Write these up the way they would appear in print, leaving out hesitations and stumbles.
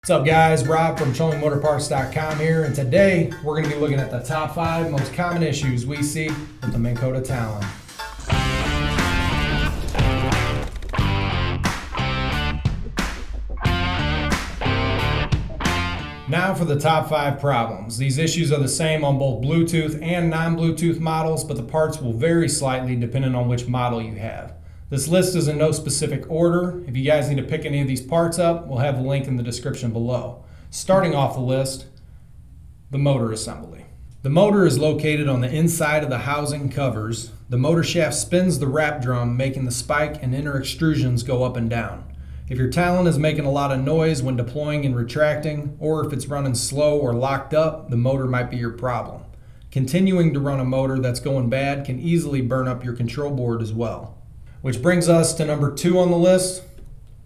What's up guys, Rob from TrollingMotorParts.com here, and today we're going to be looking at the top 5 most common issues we see with the Minn Kota Talon. Now for the top 5 problems. These issues are the same on both Bluetooth and non-Bluetooth models, but the parts will vary slightly depending on which model you have. This list is in no specific order. If you guys need to pick any of these parts up, we'll have a link in the description below. Starting off the list, the motor assembly. The motor is located on the inside of the housing covers. The motor shaft spins the wrap drum, making the spike and inner extrusions go up and down. If your Talon is making a lot of noise when deploying and retracting, or if it's running slow or locked up, the motor might be your problem. Continuing to run a motor that's going bad can easily burn up your control board as well. Which brings us to number 2 on the list,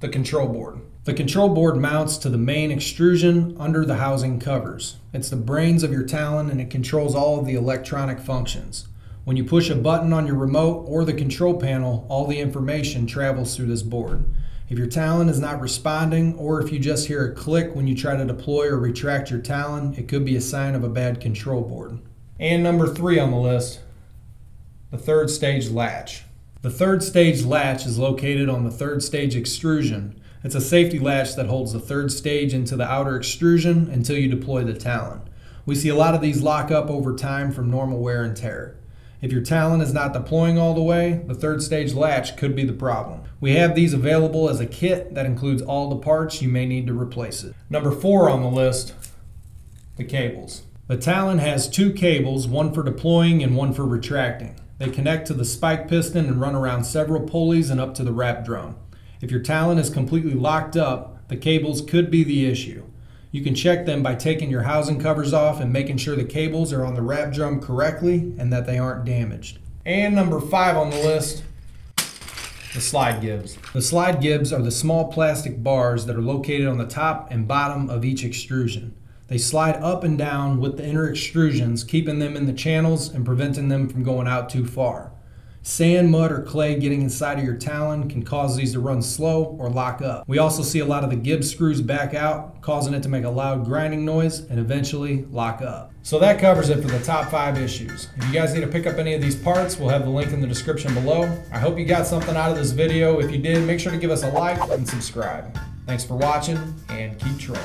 the control board. The control board mounts to the main extrusion under the housing covers. It's the brains of your Talon and it controls all of the electronic functions. When you push a button on your remote or the control panel, all the information travels through this board. If your Talon is not responding, or if you just hear a click when you try to deploy or retract your Talon, it could be a sign of a bad control board. And number 3 on the list, the third stage latch. The third stage latch is located on the third stage extrusion. It's a safety latch that holds the third stage into the outer extrusion until you deploy the Talon. We see a lot of these lock up over time from normal wear and tear. If your Talon is not deploying all the way, the third stage latch could be the problem. We have these available as a kit that includes all the parts you may need to replace it. Number 4 on the list, the cables. The Talon has 2 cables, one for deploying and one for retracting. They connect to the spike piston and run around several pulleys and up to the wrap drum. If your Talon is completely locked up, the cables could be the issue. You can check them by taking your housing covers off and making sure the cables are on the wrap drum correctly and that they aren't damaged. And number 5 on the list, the slide gibs. The slide gibs are the small plastic bars that are located on the top and bottom of each extrusion. They slide up and down with the inner extrusions, keeping them in the channels and preventing them from going out too far. Sand, mud, or clay getting inside of your Talon can cause these to run slow or lock up. We also see a lot of the gib screws back out, causing it to make a loud grinding noise and eventually lock up. So that covers it for the top 5 issues. If you guys need to pick up any of these parts, we'll have the link in the description below. I hope you got something out of this video. If you did, make sure to give us a like and subscribe. Thanks for watching and keep trolling.